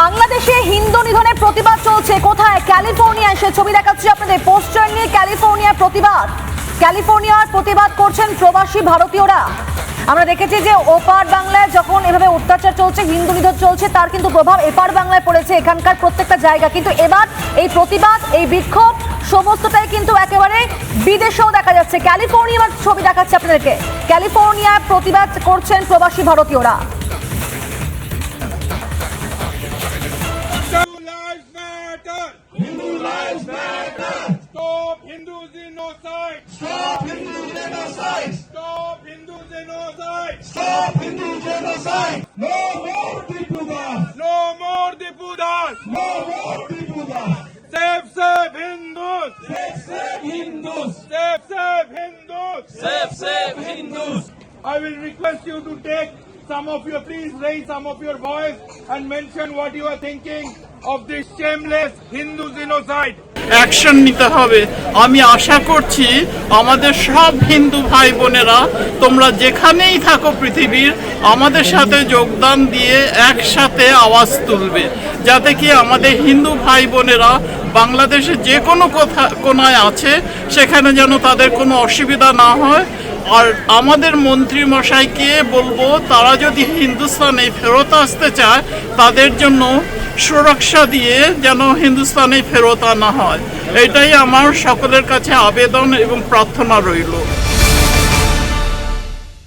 বাংলাদেশে হিন্দু নিধনের প্রতিবাদ চলছে। কোথায়? ক্যালিফোর্নিয়ায়। সে ছবি দেখাচ্ছি আপনাদের। পোস্টার নিয়ে ক্যালিফোর্নিয়ার প্রতিবাদ। ক্যালিফোর্নিয়ার প্রতিবাদ করছেন প্রবাসী ভারতীয়রা। আমরা দেখেছি যে ওপার বাংলায় যখন এভাবে অত্যাচার চলছে, হিন্দু নিধন চলছে, তার কিন্তু প্রভাব এপার বাংলায় পড়েছে, এখানকার প্রত্যেকটা জায়গা। কিন্তু এবার এই প্রতিবাদ, এই বিক্ষোভ সমস্তটাই কিন্তু একেবারে বিদেশেও দেখা যাচ্ছে। ক্যালিফোর্নিয়ার ছবি দেখাচ্ছে আপনাদেরকে। ক্যালিফোর্নিয়ায় প্রতিবাদ করছেন প্রবাসী ভারতীয়রা। Hindu lives matter. Stop Hindu genocide. Stop Hindu genocide. Stop Hindu genocide. Stop Hindu genocide. No more Dipudas. No more Dipudas. No more Dipudas. Save Hindus. Save Hindus. Save Hindus. Save Hindus. I will request you to take please raise some of your voice and mention what you are thinking of this shameless Hindu genocide. Action নিতে হবে। আমি আশা করছি আমাদের সব হিন্দু ভাই বোনেরা তোমরা যেখানেই থাকো পৃথিবীর, আমাদের সাথে যোগদান দিয়ে একসাথে আওয়াজ তুলবে, যাতে কি আমাদের হিন্দু ভাই বোনেরা বাংলাদেশে যে কোনো কোনায় আছে সেখানে যেন তাদের কোনো অসুবিধা না হয়। আর আমাদের মন্ত্রী মশাইকে বলবো, তারা যদি হিন্দুস্তানে ফেরত আসতে চায় তাদের জন্য সুরক্ষা দিয়ে যেন হিন্দুস্তানে ফেরত আনা হয়। এটাই আমার সকলের কাছে আবেদন এবং প্রার্থনা রইল।